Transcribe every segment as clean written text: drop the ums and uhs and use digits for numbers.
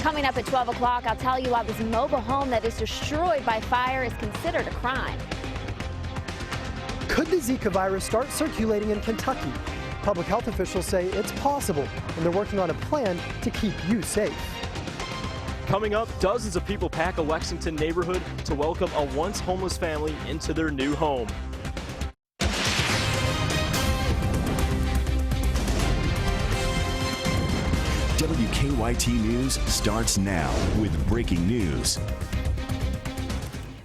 Coming up at 12 o'clock, I'll tell you why this mobile home that is destroyed by fire is considered a crime. Could the Zika virus start circulating in Kentucky? Public health officials say it's possible, and they're working on a plan to keep you safe. Coming up, dozens of people pack a Lexington neighborhood to welcome a once homeless family into their new home. WKYT News starts now with breaking news.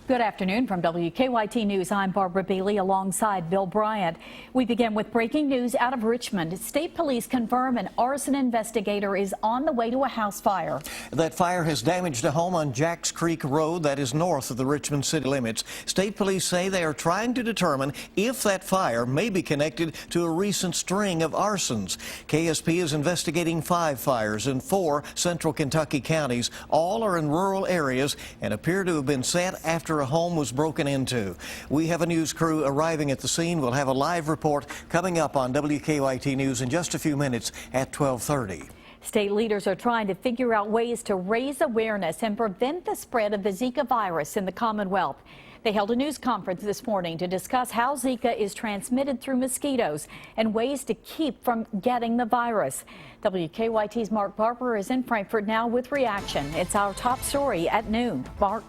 Good afternoon from WKYT News. I'm Barbara Bailey alongside Bill Bryant. We begin with breaking news out of Richmond. State police confirm an arson investigator is on the way to a house fire. That fire has damaged a home on Jacks Creek Road that is north of the Richmond city limits. State police say they are trying to determine if that fire may be connected to a recent string of arsons. KSP is investigating 5 fires in 4 central Kentucky counties. All are in rural areas and appear to have been set after a home was broken into. We have a news crew arriving at the scene. We'll have a live report coming up on WKYT News in just a few minutes at 12:30. State leaders are trying to figure out ways to raise awareness and prevent the spread of the Zika virus in the Commonwealth. They held a news conference this morning to discuss how Zika is transmitted through mosquitoes and ways to keep from getting the virus. WKYT's Mark Barber is in Frankfort now with reaction. It's our top story at noon. Mark.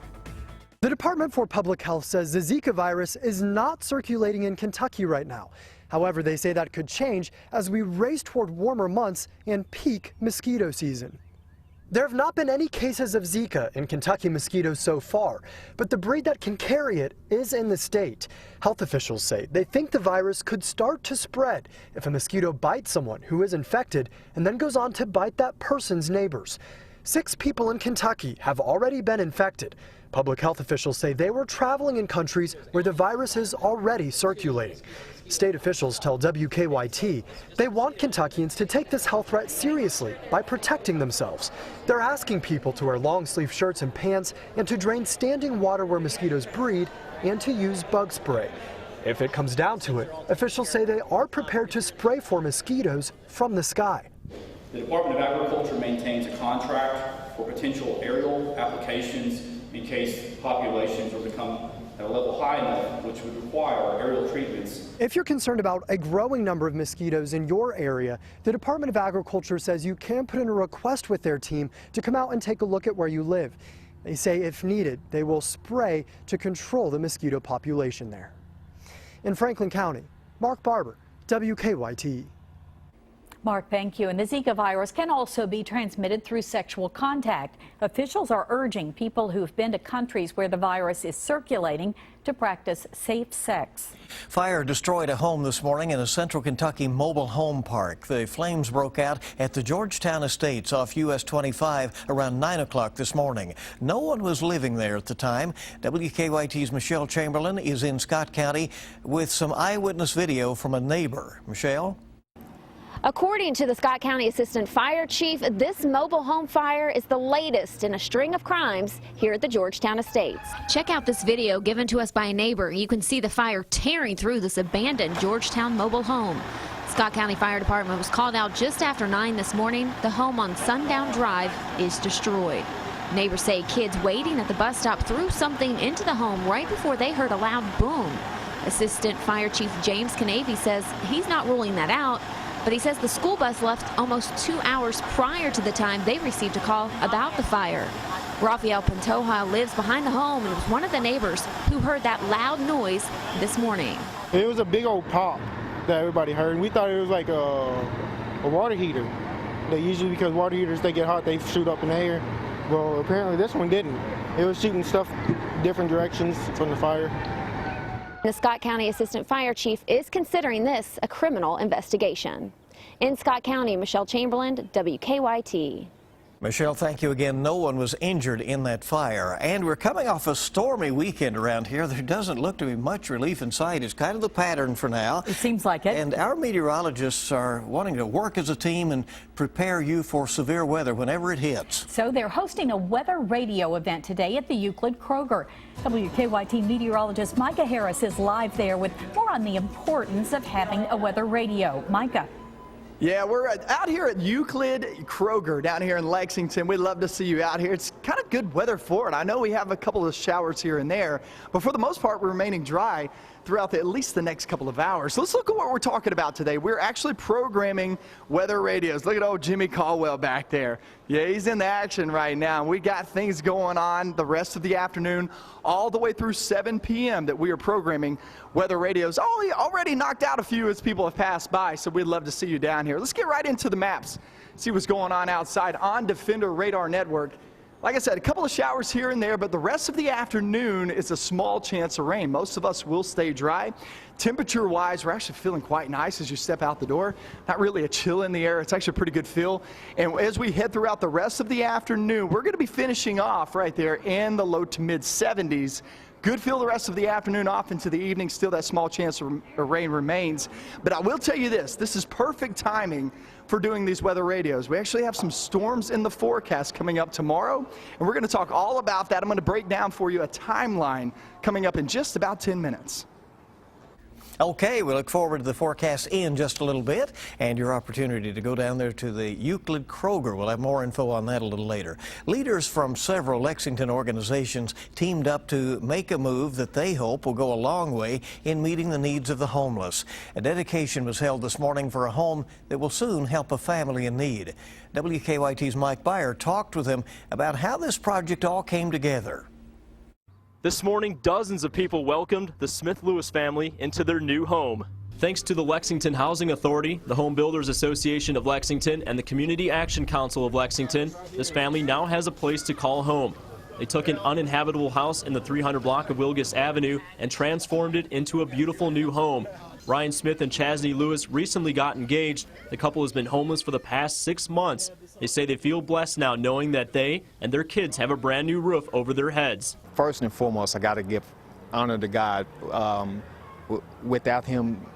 The Department for Public Health says the Zika virus is not circulating in Kentucky right now. However, they say that could change as we race toward warmer months and peak mosquito season. There have not been any cases of Zika in Kentucky mosquitoes so far, but the breed that can carry it is in the state. Health officials say they think the virus could start to spread if a mosquito bites someone who is infected and then goes on to bite that person's neighbors. 6 people in Kentucky have already been infected. Public health officials say they were traveling in countries where the virus is already circulating. State officials tell WKYT they want Kentuckians to take this health threat seriously by protecting themselves. They're asking people to wear long-sleeve shirts and pants and to drain standing water where mosquitoes breed and to use bug spray. If it comes down to it, officials say they are prepared to spray for mosquitoes from the sky. The Department of Agriculture maintains a contract for potential aerial applications in case populations will become at a level high enough, which would require aerial treatments. If you're concerned about a growing number of mosquitoes in your area, the Department of Agriculture says you can put in a request with their team to come out and take a look at where you live. They say if needed, they will spray to control the mosquito population there. In Franklin County, Mark Barber, WKYT. Mark, thank you. And the Zika virus can also be transmitted through sexual contact. Officials are urging people who've been to countries where the virus is circulating to practice safe sex. Fire destroyed a home this morning in a central Kentucky mobile home park. The flames broke out at the Georgetown Estates off US 25 around 9 o'clock this morning. No one was living there at the time. WKYT's Michelle Chamberlain is in Scott County with some eyewitness video from a neighbor. Michelle? According to the Scott County Assistant Fire Chief, this mobile home fire is the latest in a string of crimes here at the Georgetown Estates. Check out this video given to us by a neighbor. You can see the fire tearing through this abandoned Georgetown mobile home. Scott County Fire Department was called out just after 9 this morning. The home on Sundown Drive is destroyed. Neighbors say kids waiting at the bus stop threw something into the home right before they heard a loud boom. Assistant Fire Chief James Canavy says he's not ruling that out, but he says the school bus left almost 2 hours prior to the time they received a call about the fire. Rafael Pantoja lives behind the home and was one of the neighbors who heard that loud noise this morning. It was a big old pop that everybody heard, and we thought it was like a water heater. They usually, because water heaters, they get hot, they shoot up in the air. Well, apparently this one didn't. It was shooting stuff different directions from the fire. The Scott County Assistant Fire Chief is considering this a criminal investigation. In Scott County, Michelle Chamberlain, WKYT. Michelle, thank you again. No one was injured in that fire. And we're coming off a stormy weekend around here. There doesn't look to be much relief in sight. It's kind of the pattern for now. It seems like it. And our meteorologists are wanting to work as a team and prepare you for severe weather whenever it hits. So they're hosting a weather radio event today at the Euclid Kroger. WKYT meteorologist Micah Harris is live there with more on the importance of having a weather radio. Micah. Yeah, we're out here at Euclid Kroger down here in Lexington. We'd love to see you out here. It's kind of good weather for it. I know we have a couple of showers here and there, but for the most part, we're remaining dry throughout at least the next couple of hours. So let's look at what we're talking about today. We're actually programming weather radios. Look at old Jimmy Caldwell back there. Yeah, he's in the action right now. We got things going on the rest of the afternoon, all the way through 7 p.m. that we are programming weather radios. Oh, he already knocked out a few as people have passed by, so we'd love to see you down here. Let's get right into the maps, see what's going on outside on Defender Radar Network. Like I said, a couple of showers here and there, but the rest of the afternoon is a small chance of rain. Most of us will stay dry. Temperature-wise, we're actually feeling quite nice as you step out the door. Not really a chill in the air. It's actually a pretty good feel. And as we head throughout the rest of the afternoon, we're going to be finishing off right there in the low to mid 70s. Good feel the rest of the afternoon off into the evening. Still that small chance of rain remains. But I will tell you this is perfect timing for doing these weather radios. We actually have some storms in the forecast coming up tomorrow, and we're going to talk all about that. I'm going to break down for you a timeline coming up in just about 10 minutes. Okay, we look forward to the forecast in just a little bit and your opportunity to go down there to the Euclid Kroger. We'll have more info on that a little later. Leaders from several Lexington organizations teamed up to make a move that they hope will go a long way in meeting the needs of the homeless. A dedication was held this morning for a home that will soon help a family in need. WKYT's Mike Byer talked with him about how this project all came together. This morning, dozens of people welcomed the Smith-Lewis family into their new home. Thanks to the Lexington Housing Authority, the Home Builders Association of Lexington, and the Community Action Council of Lexington, this family now has a place to call home. They took an uninhabitable house in the 300 block of Wilgus Avenue and transformed it into a beautiful new home. Ryan Smith and Chasney Lewis recently got engaged. The couple has been homeless for the past 6 months. They say they feel blessed now knowing that they and their kids have a brand new roof over their heads. First and foremost, I got to give honor to God. Without him,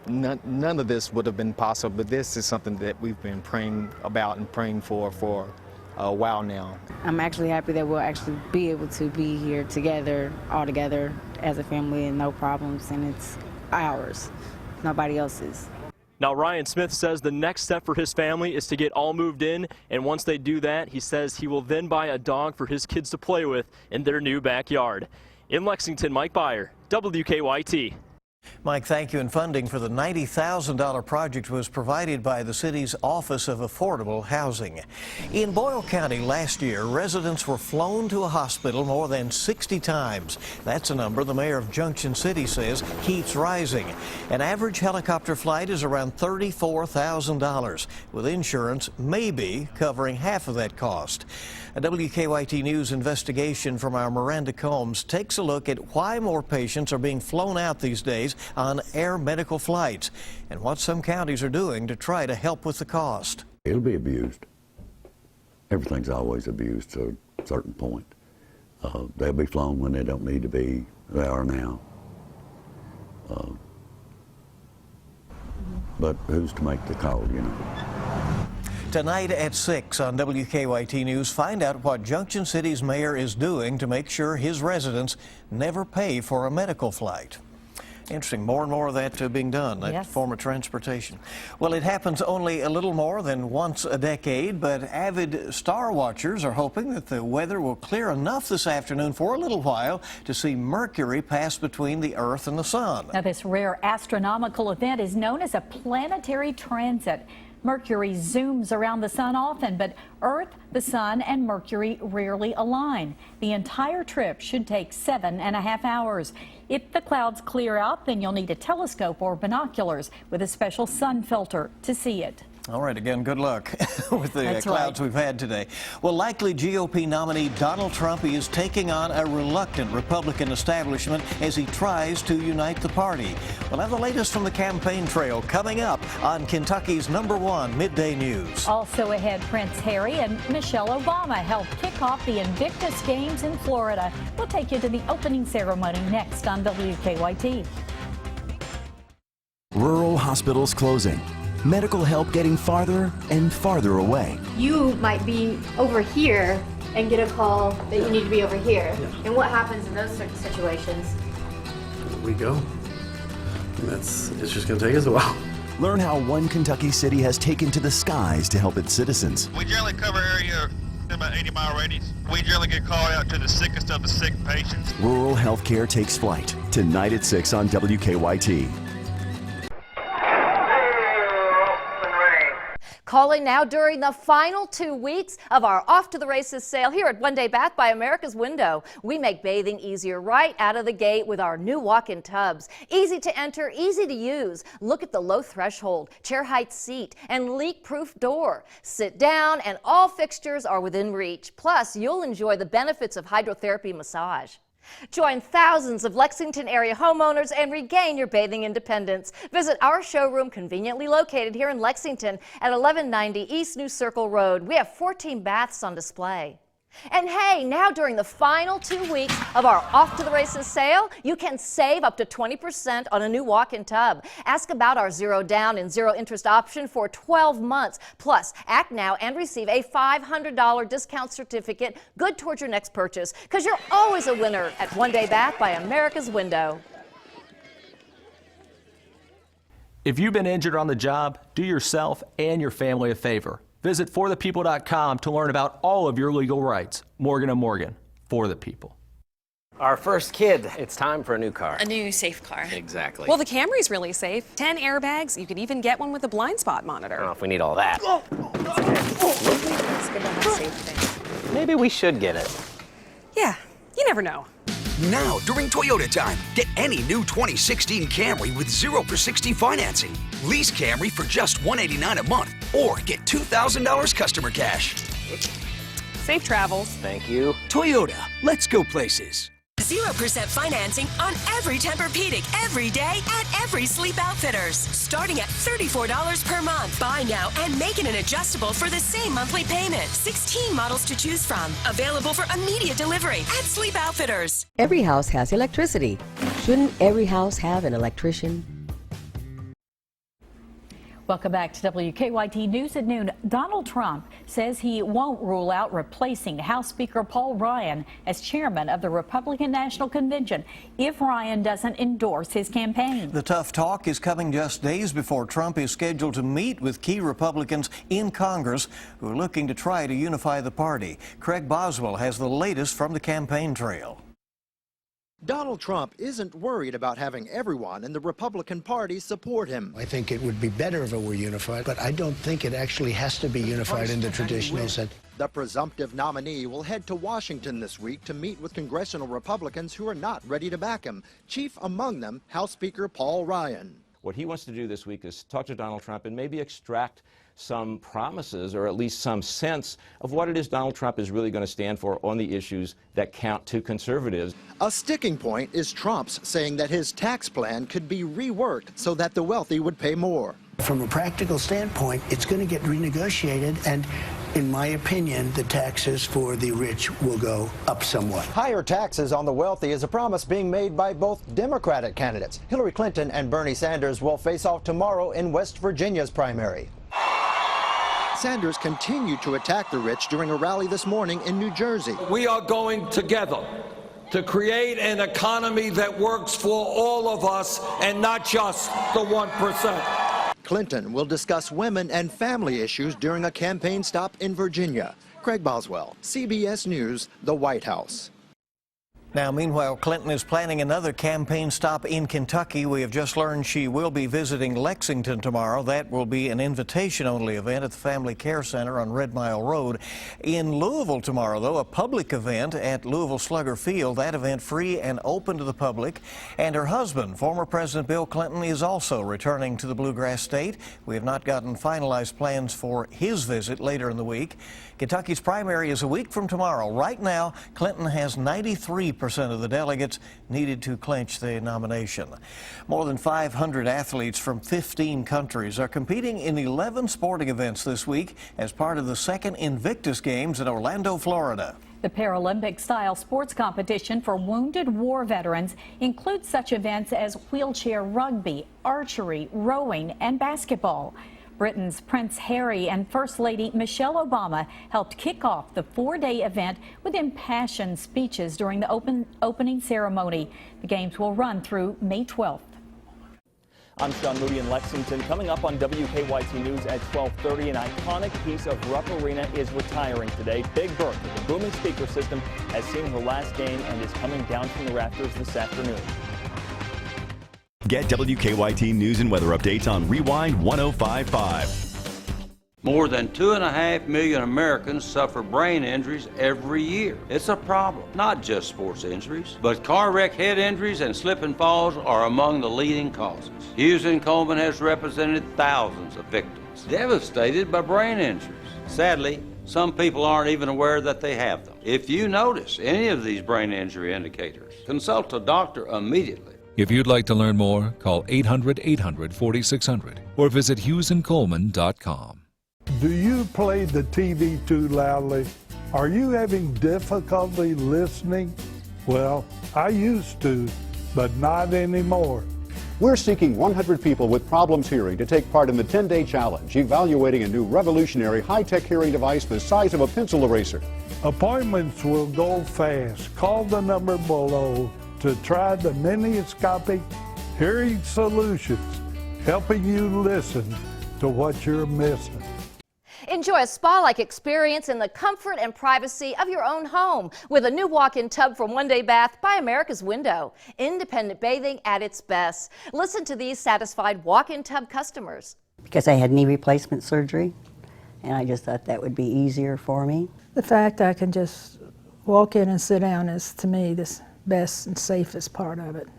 none of this would have been possible, but this is something that we've been praying about and praying for a while now. I'm actually happy that we'll actually be able to be here together, all together as a family and no problems, and it's ours, nobody else's. Now, Ryan Smith says the next step for his family is to get all moved in, and once they do that, he says he will then buy a dog for his kids to play with in their new backyard. In Lexington, Mike Byer, WKYT. Mike, thank you. And funding for the $90,000 project was provided by the city's Office of Affordable Housing. In Boyle County last year, residents were flown to a hospital more than 60 times. That's a number the mayor of Junction City says keeps rising. An average helicopter flight is around $34,000, with insurance maybe covering half of that cost. A WKYT News investigation from our Miranda Combs takes a look at why more patients are being flown out these days on air medical flights and what some counties are doing to try to help with the cost. It'll be abused. Everything's always abused to a certain point. They'll be flown when they don't need to be. They are now. But who's to make the call, you know? Tonight at 6 on WKYT News, find out what Junction City's mayor is doing to make sure his residents never pay for a medical flight. Interesting, more and more of that being done, that form of transportation. Well, it happens only a little more than once a decade, but avid star watchers are hoping that the weather will clear enough this afternoon for a little while to see Mercury pass between the Earth and the Sun. Now, this rare astronomical event is known as a planetary transit. Mercury zooms around the sun often, but Earth, the sun, and Mercury rarely align. The entire trip should take 7.5 hours. If the clouds clear out, then you'll need a telescope or binoculars with a special sun filter to see it. All right, again, good luck with the clouds we've had today. Well, likely GOP nominee Donald Trump is taking on a reluctant Republican establishment as he tries to unite the party. We'll have the latest from the campaign trail coming up on Kentucky's #1 Midday News. Also ahead, Prince Harry and Michelle Obama helped kick off the Invictus Games in Florida. We'll take you to the opening ceremony next on WKYT. Rural hospitals closing. Medical help getting farther and farther away. You might be over here and get a call that you need to be over here. Yeah. And what happens in those certain situations? We go. It's just going to take us a while. Learn how one Kentucky city has taken to the skies to help its citizens. We generally cover area in about 80-mile radius. We generally get called out to the sickest of the sick patients. Rural healthcare takes flight tonight at 6 on WKYT. Calling now during the final 2 weeks of our Off to the Races sale here at One Day Bath by America's Window. We make bathing easier right out of the gate with our new walk-in tubs. Easy to enter, easy to use. Look at the low threshold, chair height seat, and leak-proof door. Sit down and all fixtures are within reach. Plus, you'll enjoy the benefits of hydrotherapy massage. Join thousands of Lexington area homeowners and regain your bathing independence. Visit our showroom conveniently located here in Lexington at 1190 East New Circle Road. We have 14 baths on display. And hey, now during the final 2 weeks of our Off to the Races sale, you can save up to 20% on a new walk-in tub. Ask about our zero down and zero interest option for 12 months. Plus, act now and receive a $500 discount certificate good towards your next purchase, because you're always a winner at One Day Bath by America's Window. If you've been injured on the job, do yourself and your family a favor. Visit forthepeople.com to learn about all of your legal rights. Morgan & Morgan, for the people. Our first kid, it's time for a new car. A new safe car. Exactly. Well, the Camry's really safe. 10 airbags. You could even get one with a blind spot monitor. I don't know if we need all that. It's good to have safe things. Maybe we should get it. Yeah, you never know. Now, during Toyota time, get any new 2016 Camry with 0 for 60 financing. Lease Camry for just $189 a month or get $2,000 customer cash. Safe travels. Thank you. Toyota, let's go places. 0% financing on every Tempur-Pedic every day at every Sleep Outfitters. Starting at $34 per month. Buy now and make it an adjustable for the same monthly payment. 16 models to choose from. Available for immediate delivery at Sleep Outfitters. Every house has electricity. Shouldn't every house have an electrician? Welcome back to WKYT News at noon. Donald Trump says he won't rule out replacing House Speaker Paul Ryan as chairman of the Republican National Convention if Ryan doesn't endorse his campaign. The tough talk is coming just days before Trump is scheduled to meet with key Republicans in Congress who are looking to try to unify the party. Craig Boswell has the latest from the campaign trail. Donald Trump isn't worried about having everyone in the Republican Party support him. I think it would be better if it were unified, but I don't think it actually has to be unified in the traditional sense. The presumptive nominee will head to Washington this week to meet with congressional Republicans who are not ready to back him, chief among them House Speaker Paul Ryan. What he wants to do this week is talk to Donald Trump and maybe extract some promises or at least some sense of what it is Donald Trump is really going to stand for on the issues that count to conservatives. A sticking point is Trump's saying that his tax plan could be reworked so that the wealthy would pay more. From a practical standpoint, it's going to get renegotiated, and in my opinion, the taxes for the rich will go up somewhat. Higher taxes on the wealthy is a promise being made by both Democratic candidates. Hillary Clinton and Bernie Sanders will face off tomorrow in West Virginia's primary. Sanders continued to attack the rich during a rally this morning in New Jersey. We are going together to create an economy that works for all of us and not just the 1%. Clinton will discuss women and family issues during a campaign stop in Virginia. Craig Boswell, CBS News, the White House. Now, meanwhile, Clinton is planning another campaign stop in Kentucky. We have just learned she will be visiting Lexington tomorrow. That will be an invitation-only event at the Family Care Center on Red Mile Road. In Louisville tomorrow, though, a public event at Louisville Slugger Field. That event free and open to the public. And her husband, former President Bill Clinton, is also returning to the Bluegrass State. We have not gotten finalized plans for his visit later in the week. Kentucky's primary is a week from tomorrow. Right now, Clinton has 93% of the delegates needed to clinch the nomination. More than 500 athletes from 15 countries are competing in 11 sporting events this week as part of the second Invictus Games in Orlando, Florida. The Paralympic-style sports competition for wounded war veterans includes such events as wheelchair rugby, archery, rowing, and basketball. Britain's Prince Harry and First Lady Michelle Obama helped kick off the four-day event with impassioned speeches during the opening ceremony. The games will run through May 12th. I'm Sean Moody in Lexington. Coming up on WKYT News at 12:30, an iconic piece of Rupp Arena is retiring today. Big Bertha, the booming speaker system, has seen her last game and is coming down from the rafters this afternoon. Get WKYT News and weather updates on Rewind 105.5. More than 2.5 million Americans suffer brain injuries every year. It's a problem, not just sports injuries, but car wreck head injuries and slip and falls are among the leading causes. Hughes & Coleman has represented thousands of victims devastated by brain injuries. Sadly, some people aren't even aware that they have them. If you notice any of these brain injury indicators, consult a doctor immediately. If you'd like to learn more, call 800-800-4600 or visit HughesandColeman.com. Do you play the TV too loudly? Are you having difficulty listening? Well, I used to, but not anymore. We're seeking 100 people with problems hearing to take part in the 10-day challenge, evaluating a new revolutionary high-tech hearing device the size of a pencil eraser. Appointments will go fast. Call the number below to try the Miniscopic Hearing Solutions, helping you listen to what you're missing. Enjoy a spa-like experience in the comfort and privacy of your own home with a new walk-in tub from One Day Bath by America's Window. Independent bathing at its best. Listen to these satisfied walk-in tub customers. Because I had knee replacement surgery, and I just thought that would be easier for me. The fact I can just walk in and sit down is, to me, the best and safest part of it.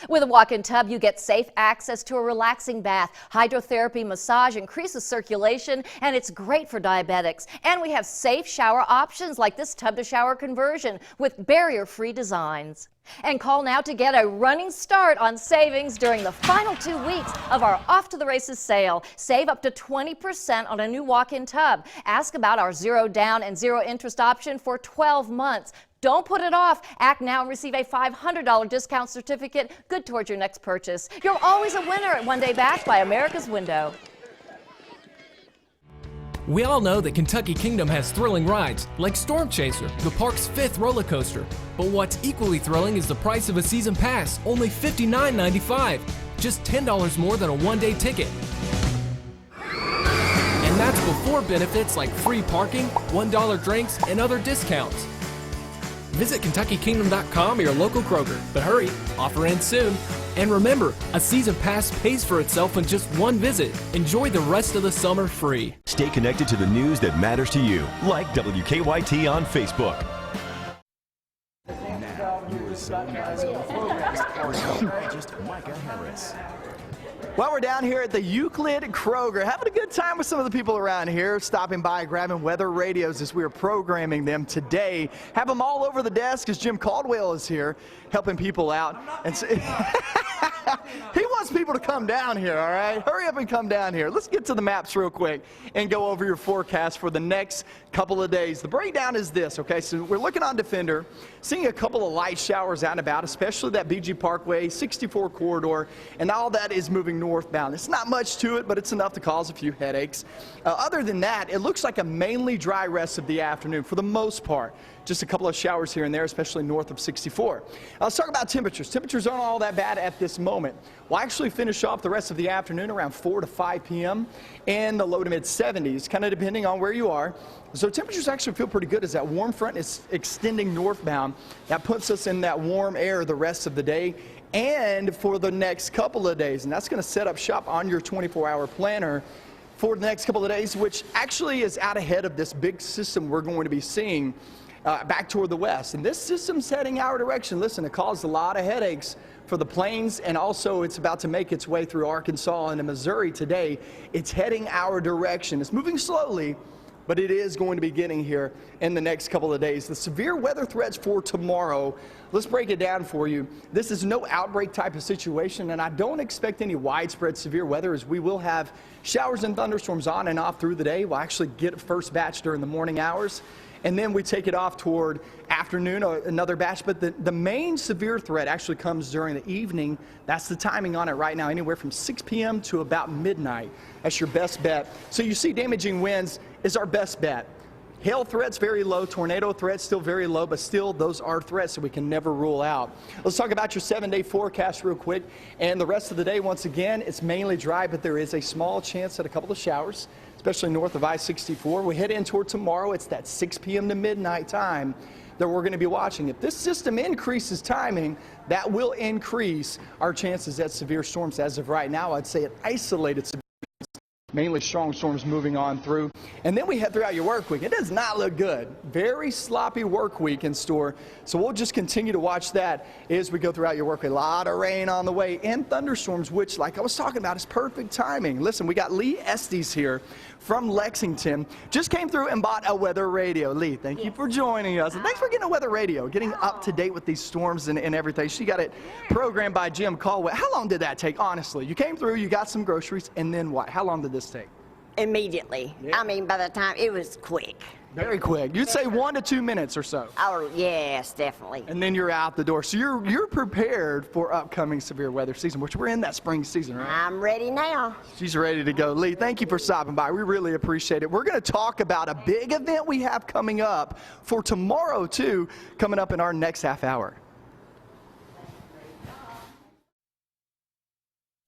With a walk-in tub, you get safe access to a relaxing bath. Hydrotherapy massage increases circulation, and it's great for diabetics. And we have safe shower options like this tub-to-shower conversion with barrier-free designs. And call now to get a running start on savings during the final 2 weeks of our Off to the Races sale. Save up to 20% on a new walk-in tub. Ask about our zero down and zero interest option for 12 months. Don't put it off. Act now and receive a $500 discount certificate good towards your next purchase. You're always a winner at One Day Bath by America's Window. We all know that Kentucky Kingdom has thrilling rides, like Storm Chaser, the park's 5th roller coaster. But what's equally thrilling is the price of a season pass, only $59.95, just $10 more than a one-day ticket. And that's before benefits like free parking, $1 drinks, and other discounts. Visit KentuckyKingdom.com or your local Kroger. But hurry, offer ends soon. And remember, a season pass pays for itself in just one visit. Enjoy the rest of the summer free. Stay connected to the news that matters to you, like WKYT on Facebook. Now, your Zone by Zone forecast just Micah Harris. Well, we're down here at the Euclid Kroger, having a good time with some of the people around here, stopping by, grabbing weather radios as we are programming them today. Have them all over the desk as Jim Caldwell is here, helping people out. And so he wants people to come down here, all right? Hurry up and come down here. Let's get to the maps real quick and go over your forecast for the next couple of days. The breakdown is this, okay? So we're looking on Defender, seeing a couple of light showers out and about, especially that BG Parkway, 64 corridor, and all that is moving northbound. It's not much to it, but it's enough to cause a few headaches. Other than that, it looks like a mainly dry rest of the afternoon for the most part. Just a couple of showers here and there, especially north of 64. Let's talk about temperatures. Temperatures aren't all that bad at this moment. We'll actually finish off the rest of the afternoon around 4 to 5 p.m. in the low to mid 70s, kind of depending on where you are. So temperatures actually feel pretty good as that warm front is extending northbound. That puts us in that warm air the rest of the day and for the next couple of days. And that's going to set up shop on your 24-hour planner for the next couple of days, which actually is out ahead of this big system we're going to be seeing back toward the west. And this system's heading our direction. Listen, it caused a lot of headaches for the plains, and also it's about to make its way through Arkansas and Missouri today. It's heading our direction. It's moving slowly, but it is going to be getting here in the next couple of days. The severe weather threats for tomorrow, let's break it down for you. This is no outbreak type of situation, and I don't expect any widespread severe weather, as we will have showers and thunderstorms on and off through the day. We'll actually get a first batch during the morning hours, and then we take it off toward afternoon, or another batch. But the main severe threat actually comes during the evening. That's the timing on it right now, anywhere from 6 p.m. to about midnight. That's your best bet. So you see damaging winds is our best bet. Hail threats very low, tornado threats still very low, but still those are threats that we can never rule out. Let's talk about your 7-day forecast real quick. And the rest of the day, once again, it's mainly dry, but there is a small chance at a couple of showers, especially north of I-64. We head in toward tomorrow. It's that 6 p.m. to midnight time that we're going to be watching. If this system increases timing, that will increase our chances at severe storms. As of right now, I'd say an isolated severe, mainly strong storms moving on through. And then we head throughout your work week. It does not look good. Very sloppy work week in store. So we'll just continue to watch that as we go throughout your work week. A lot of rain on the way and thunderstorms, which, like I was talking about, is perfect timing. Listen, we got Lee Estes here from Lexington. Just came through and bought a weather radio. Lee, thank you for joining us. And thanks for getting a weather radio, getting up to date with these storms and everything. She got it programmed by Jim Caldwell. How long did that take, honestly? You came through, you got some groceries, and then what? How long did this take? Immediately. Yeah. I mean, by the time, it was quick. Very quick. You'd say 1 to 2 minutes or so. Oh, yes, definitely. And then you're out the door. So you're prepared for upcoming severe weather season, which we're in that spring season, right? I'm ready now. She's ready to go. Lee, thank you for stopping by. We really appreciate it. We're going to talk about a big event we have coming up for tomorrow, too, coming up in our next half hour.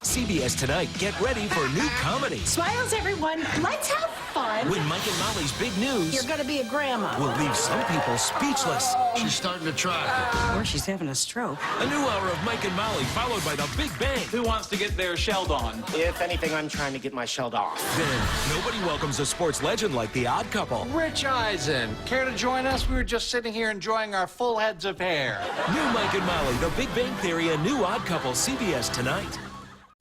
CBS Tonight, get ready for new comedy. Smiles, everyone. Let's have fun. When Mike and Molly's big news You're going to be a grandma. will leave some people speechless. She's starting to try. Or she's having a stroke. A new hour of Mike and Molly, followed by The Big Bang. Who wants to get their shelled on? If anything, I'm trying to get my shelled off. Then, nobody welcomes a sports legend like The Odd Couple. Rich Eisen, care to join us? We were just sitting here enjoying our full heads of hair. New Mike and Molly, The Big Bang Theory, and New Odd Couple, CBS Tonight.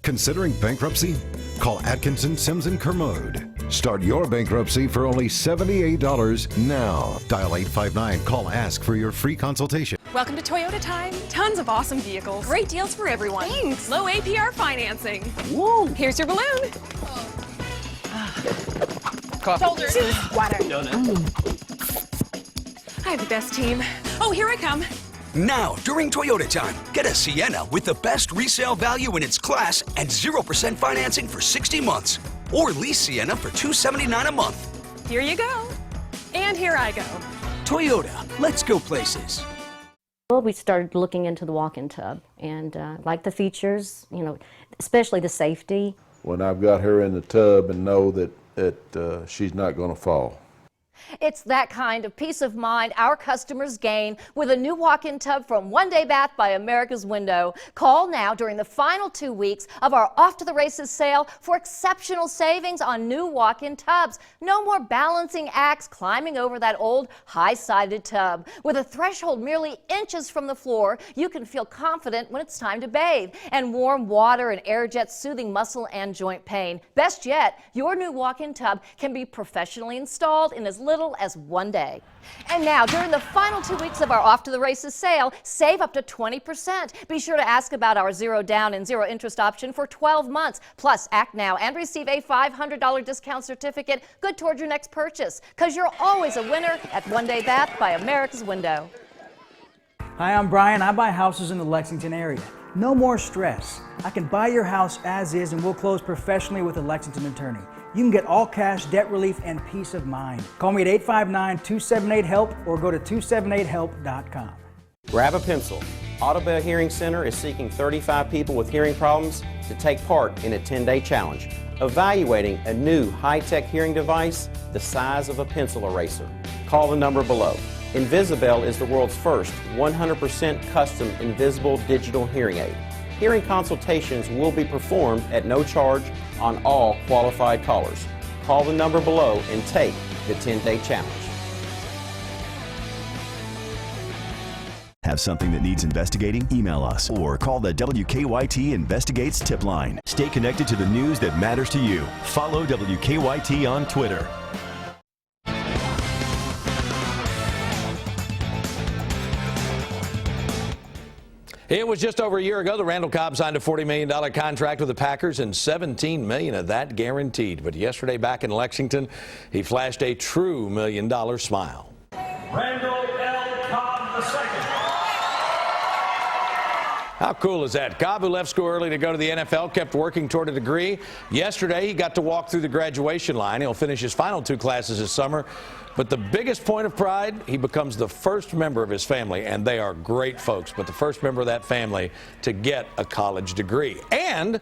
Considering bankruptcy? Call Atkinson, Sims & Kermode. Start your bankruptcy for only $78 now. Dial 859. Call ASK for your free consultation. Welcome to Toyota Time. Tons of awesome vehicles. Great deals for everyone. Thanks. Low APR financing. Woo! Here's your balloon. Coffee. Shoulders. Water. Donut. I have the best team. Oh, here I come. Now, during Toyota Time, get a Sienna with the best resale value in its class and 0% financing for 60 months. Or lease Sienna for $279 a month. Here you go. And here I go. Toyota, let's go places. Well, we started looking into the walk-in tub and like the features, you know, especially the safety. When I've got her in the tub and know that she's not going to fall. It's that kind of peace of mind our customers gain with a new walk-in tub from One Day Bath by America's Window. Call now during the final 2 weeks of our Off to the Races sale for exceptional savings on new walk-in tubs. No more balancing acts climbing over that old high-sided tub. With a threshold merely inches from the floor, you can feel confident when it's time to bathe. And warm water and air jets soothing muscle and joint pain. Best yet, your new walk-in tub can be professionally installed in as little as 1 day. And now, during the final 2 weeks of our Off to the Races sale, save up to 20%. Be sure to ask about our 0 down and 0 interest option for 12 months. Plus, act now and receive a $500 discount certificate good toward your next purchase. Because you're always a winner at One Day Bath by America's Window. Hi, I'm Brian. I buy houses in the Lexington area. No more stress. I can buy your house as is and we'll close professionally with a Lexington attorney. You can get all cash, debt relief, and peace of mind. Call me at 859-278-HELP or go to 278help.com. Grab a pencil. Audubon Hearing Center is seeking 35 people with hearing problems to take part in a 10-day challenge, evaluating a new high-tech hearing device the size of a pencil eraser. Call the number below. Invisibel is the world's first 100% custom invisible digital hearing aid. Hearing consultations will be performed at no charge on all qualified callers. Call the number below and take the 10-day challenge. Have something that needs investigating? Email us or call the WKYT Investigates tip line. Stay connected to the news that matters to you. Follow WKYT on Twitter. It was just over a year ago that Randall Cobb signed a $40 million contract with the Packers and $17 million of that guaranteed. But yesterday back in Lexington, he flashed a true $1 million smile. Randall L. Cobb II. How cool is that? Cobb, who left school early to go to the NFL, kept working toward a degree. Yesterday, he got to walk through the graduation line. He'll finish his final 2 classes this summer. But the biggest point of pride, he becomes the first member of his family, and they are great folks, but the first member of that family to get a college degree. And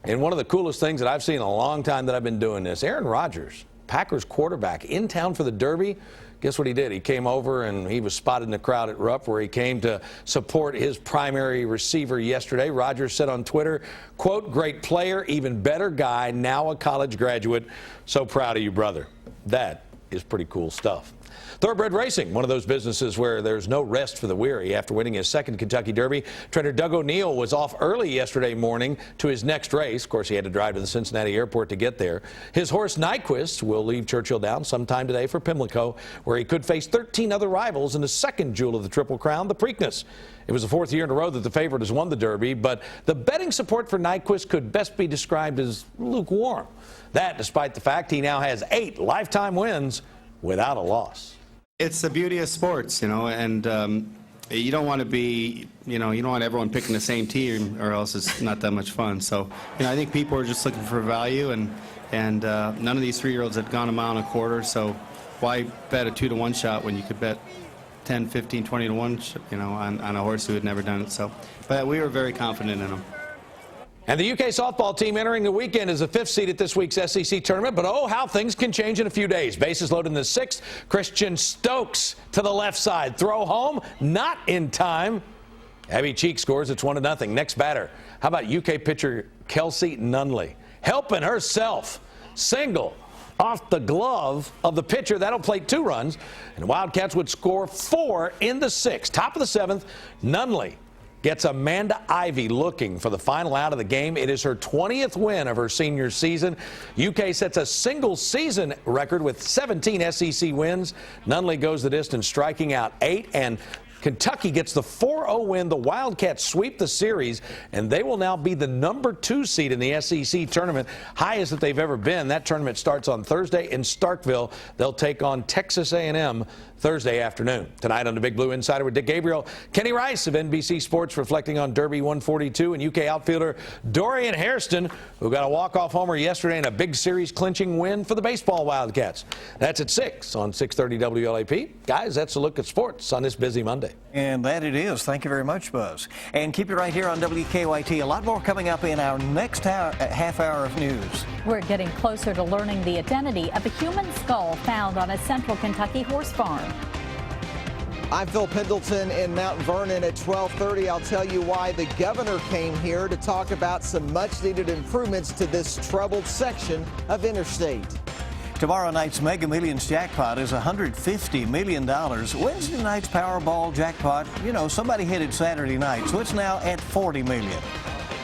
one of the coolest things that I've seen in a long time that I've been doing this, Aaron Rodgers, Packers quarterback, in town for the Derby. Guess what he did? He came over and he was spotted in the crowd at Rupp, where he came to support his primary receiver yesterday. Rodgers said on Twitter, quote, "Great player, even better guy, now a college graduate. So proud of you, brother." That is pretty cool stuff. Thoroughbred Racing, one of those businesses where there's no rest for the weary. After winning his 2nd Kentucky Derby, trainer Doug O'Neill was off early yesterday morning to his next race. Of course, he had to drive to the Cincinnati airport to get there. His horse Nyquist will leave Churchill Downs sometime today for Pimlico, where he could face 13 other rivals in the second jewel of the Triple Crown, the Preakness. It was the 4th year in a row that the favorite has won the Derby, but the betting support for Nyquist could best be described as lukewarm. That despite the fact he now has 8 lifetime wins without a loss. It's the beauty of sports, and you don't want to be, you don't want everyone picking the same team, or else it's not that much fun. So, I think people are just looking for value, and none of these 3-year-olds had gone a mile and a quarter. So, why bet a 2-to-1 shot when you could bet 10, 15, 20 to 1, on a horse who had never done it? So, but we were very confident in him. And the UK softball team entering the weekend is the 5th seed at this week's SEC tournament, but oh, how things can change in a few days. Bases loaded in the 6th. Christian Stokes to the left side. Throw home, not in time. Abby Cheek scores. It's 1-0. Next batter. How about UK pitcher Kelsey Nunley? Helping herself. Single off the glove of the pitcher. That'll plate 2 runs. And the Wildcats would score 4 in the 6th. Top of the 7th, Nunley gets Amanda Ivy looking for the final out of the game. It is her 20th win of her senior season. UK sets a single season record with 17 SEC wins. Nunley goes the distance, striking out 8, and Kentucky gets the 4-0 win. The Wildcats sweep the series, and they will now be the number 2 seed in the SEC tournament, highest that they've ever been. That tournament starts on Thursday in Starkville. They'll take on Texas A&M Thursday afternoon. Tonight on the Big Blue Insider with Dick Gabriel, Kenny Rice of NBC Sports reflecting on Derby 142, and UK outfielder Dorian Hairston, who got a walk-off homer yesterday in a big series-clinching win for the baseball Wildcats. That's at 6 on 630 WLAP. Guys, that's a look at sports on this busy Monday. And that it is. Thank you very much, Buzz. And keep it right here on WKYT. A lot more coming up in our next half hour of news. We're getting closer to learning the identity of a human skull found on a central Kentucky horse farm. I'm Phil Pendleton in Mount Vernon at 12:30. I'll tell you why the governor came here to talk about some much-needed improvements to this troubled section of interstate. Tomorrow night's Mega Millions jackpot is $150 million. Wednesday night's Powerball jackpot, somebody hit it Saturday night, so it's now at $40 million.